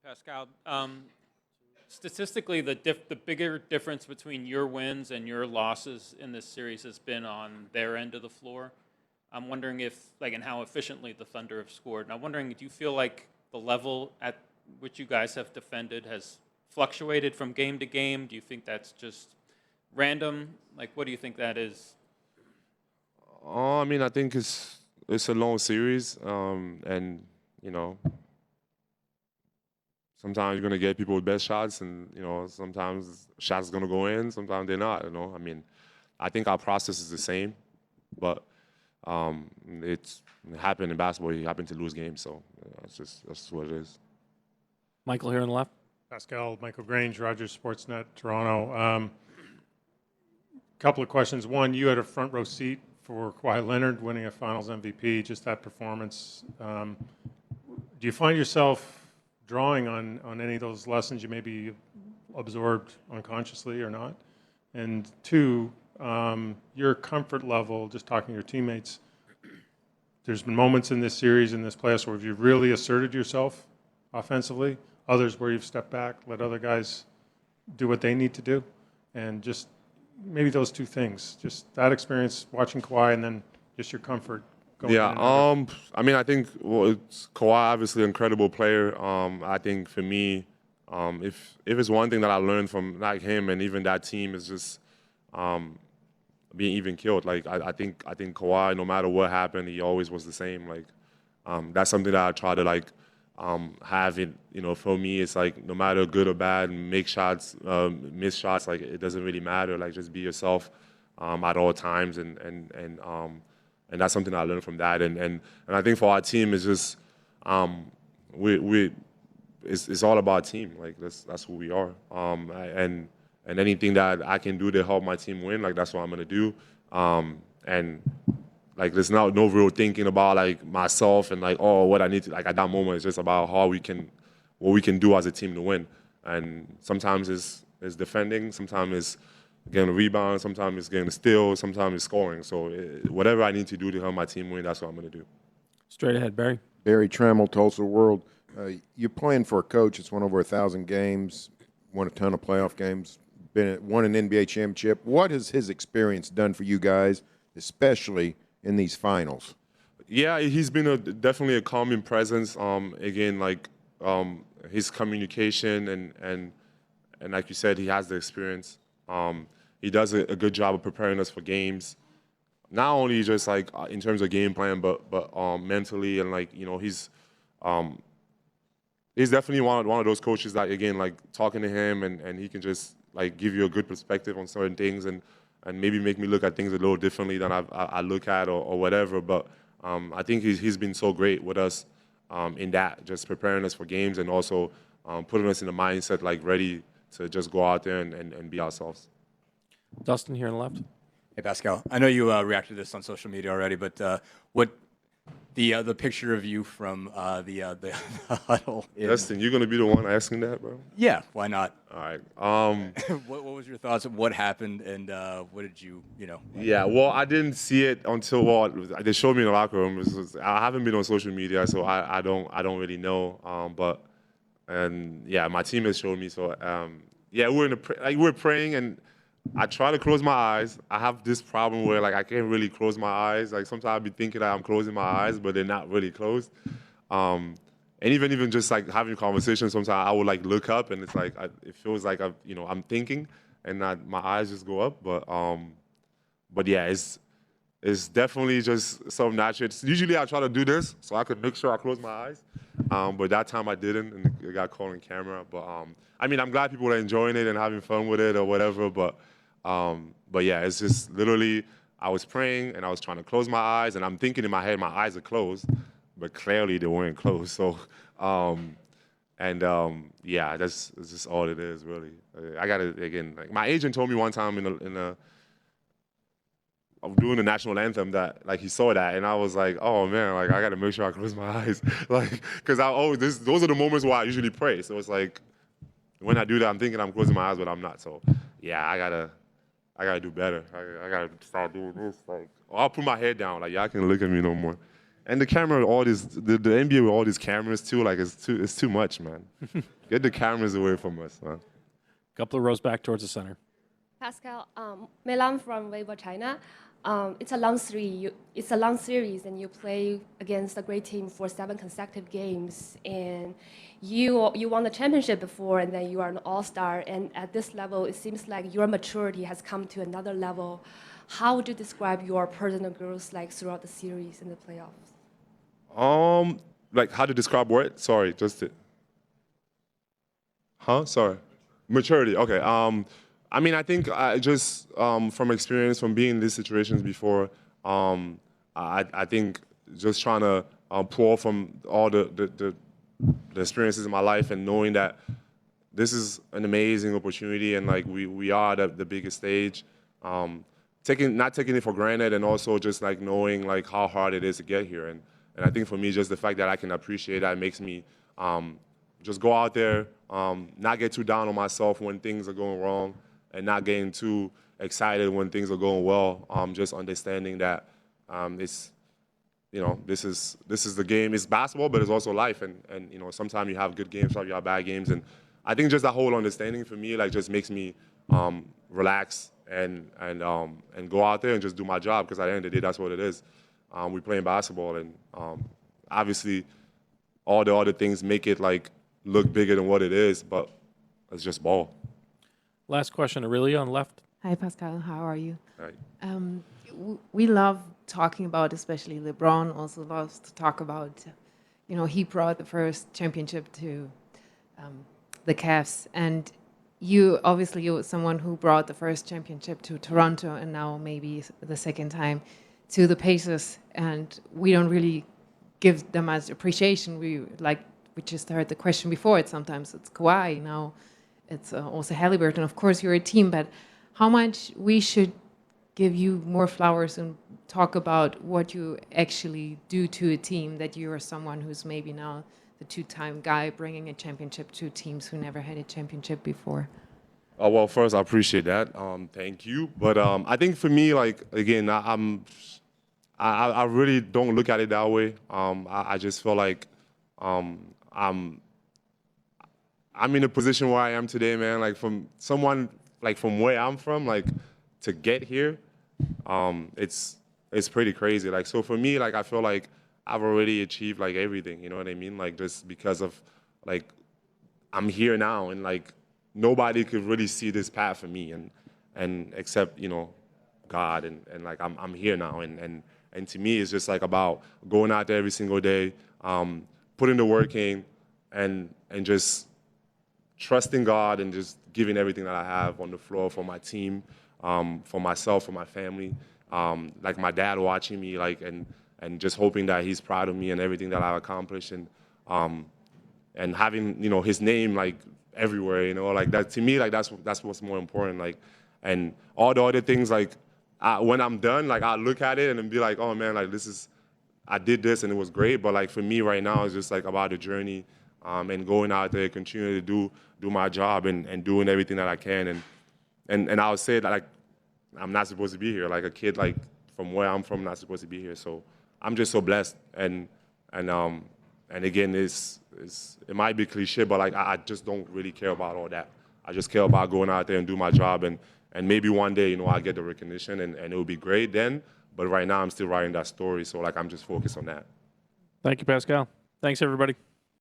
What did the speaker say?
Pascal, statistically, the bigger difference between your wins and your losses in this series has been on their end of the floor. I'm wondering if, and how efficiently the Thunder have scored. And I'm wondering, do you feel like the level at which you guys have defended has fluctuated from game to game? Do you think that's just random? What do you think that is? I think it's a long series, and sometimes you're gonna get people with best shots, and sometimes shots are gonna go in, sometimes they're not. I think our process is the same, but it happened in basketball. You happen to lose games, so that's what it is. Michael here on the left. Pascal, Michael Grange, Rogers Sportsnet, Toronto. Couple of questions. One, you had a front row seat for Kawhi Leonard winning a Finals MVP. Just that performance. Do you find yourself drawing on any of those lessons you maybe absorbed unconsciously or not? And two, your comfort level, just talking to your teammates, there's been moments in this series, in this playoffs, where you've really asserted yourself offensively, others where you've stepped back, let other guys do what they need to do, and just maybe those two things, just that experience watching Kawhi and then just your comfort going in and out. I think it's Kawhi, obviously an incredible player. I think for me, if it's one thing that I learned from him and even that team is just being even killed. I think Kawhi, no matter what happened, he always was the same. That's something that I try to have it. For me, it's no matter good or bad, make shots, miss shots. It doesn't really matter. Just be yourself at all times, and that's something I learned from that. And I think for our team, it's just it's all about team. That's who we are. And anything that I can do to help my team win, that's what I'm gonna do. And there's no real thinking about myself and what I need to at that moment. It's just about what we can do as a team to win. And sometimes it's defending, sometimes it's getting a rebound, sometimes it's getting a steal, sometimes it's scoring. So whatever I need to do to help my team win, that's what I'm gonna do. Straight ahead, Barry. Barry Trammell, Tulsa World. You're playing for a coach that's won over 1,000 games, won a ton of playoff games, won an NBA championship. What has his experience done for you guys, especially in these finals? Yeah, he's been definitely a calming presence. Again, his communication and like you said, he has the experience. He does a good job of preparing us for games. Not only just in terms of game plan, but mentally and he's definitely one of those coaches that, again, talking to him and he can just give you a good perspective on certain things and maybe make me look at things a little differently than I look at or whatever. But I think he's been so great with us in that, just preparing us for games and also putting us in the mindset ready to just go out there and be ourselves. Dustin here on the left. Hey, Pascal. I know you reacted to this on social media already, but what the picture of you from the huddle. Dustin, you're gonna be the one asking that, bro? Yeah, why not? All right. What was your thoughts of what happened, and what did you Yeah, well, I didn't see it until they showed me in the locker room. I haven't been on social media, so I don't really know. My teammates showed me. So we're praying, and I try to close my eyes. I have this problem where I can't really close my eyes. Sometimes I'll be thinking that I'm closing my eyes, but they're not really closed. And even just having a conversation, sometimes I would look up, and it's it feels like I'm thinking, and my eyes just go up. But yeah, it's definitely just something natural. Usually I try to do this so I could make sure I close my eyes. But that time I didn't, and it got caught on camera. But I'm glad people are enjoying it and having fun with it or whatever. But yeah, it's just literally I was praying and I was trying to close my eyes, and I'm thinking in my head my eyes are closed, but clearly they weren't closed. So yeah, that's just all it is really. I gotta again. My agent told me one time doing the national anthem that he saw that, and I was like, oh man, I gotta make sure I close my eyes, because those are the moments where I usually pray. So it's when I do that, I'm thinking I'm closing my eyes, but I'm not. So yeah, I gotta do better. I gotta start doing this. I'll put my head down. Y'all can look at me no more. And the camera, the NBA with all these cameras too, like it's too much, man. Get the cameras away from us, man. Couple of rows back towards the center. Pascal, Milan from Weibo, China. It's a long series, and you play against a great team for 7 consecutive games. And you won the championship before, and then you are an all-star. And at this level, it seems like your maturity has come to another level. How would you describe your personal growth like throughout the series and the playoffs? Like how to describe what? Sorry, just it. Sorry. Maturity. Okay. I mean, I think I just from experience, from being in these situations before, I think just trying to pour from all the experiences in my life and knowing that this is an amazing opportunity and like we are at the biggest stage. Not taking it for granted, and also just like knowing like how hard it is to get here. And I think for me, just the fact that I can appreciate that makes me just go out there, not get too down on myself when things are going wrong, and not getting too excited when things are going well. Just understanding that it's, you know, this is the game. It's basketball, but it's also life. And you know, sometimes you have good games, sometimes you have bad games. And I think just that whole understanding for me, like, just makes me relax and go out there and just do my job, because at the end of the day, that's what it is. We're playing basketball, and obviously all the other things make it like look bigger than what it is, but it's just ball. Last question, Aurelia on left. Hi, Pascal. How are you? Right. We love talking about, especially LeBron also loves to talk about, you know, he brought the first championship to the Cavs. And you, obviously, you're someone who brought the first championship to Toronto, and now maybe the second time to the Pacers. And we don't really give them as appreciation. We just heard the question before. Sometimes it's Kawhi, now it's also Halliburton. Of course, you're a team, but how much we should give you more flowers and talk about what you actually do to a team, that you are someone who's maybe now the 2-time guy bringing a championship to teams who never had a championship before. Well, first, I appreciate that. Thank you. But I think for me, like, again, I really don't look at it that way. I just feel like I'm in a position where I am today, man. Like, from someone, like, from where I'm from, like, to get here, it's pretty crazy. Like, so for me, like, I feel like I've already achieved, like, everything, you know what I mean? Like, just because of, like, I'm here now, and, like, nobody could really see this path for me, and except, you know, God, and like, I'm here now, and to me, it's just, like, about going out there every single day, putting the work in, and just trusting God, and just giving everything that I have on the floor for my team, for myself, for my family, like my dad watching me, like, and just hoping that he's proud of me and everything that I've accomplished, and having, you know, his name, like, everywhere, you know, like, that, to me, like, that's what's more important, like, and all the other things, like, when I'm done, like, I look at it and then be like, oh man, like, I did this and it was great, but like, for me right now, it's just like about the journey, and going out there, continue to do my job, and doing everything that I can, and I would say that, like, I'm not supposed to be here. Like, a kid, like, from where I'm from, not supposed to be here. So I'm just so blessed, and again, it might be cliche, but like, I just don't really care about all that. I just care about going out there and do my job, and maybe one day, you know, I'll get the recognition, and it will be great then. But right now, I'm still writing that story, so like, I'm just focused on that. Thank you, Pascal. Thanks, everybody.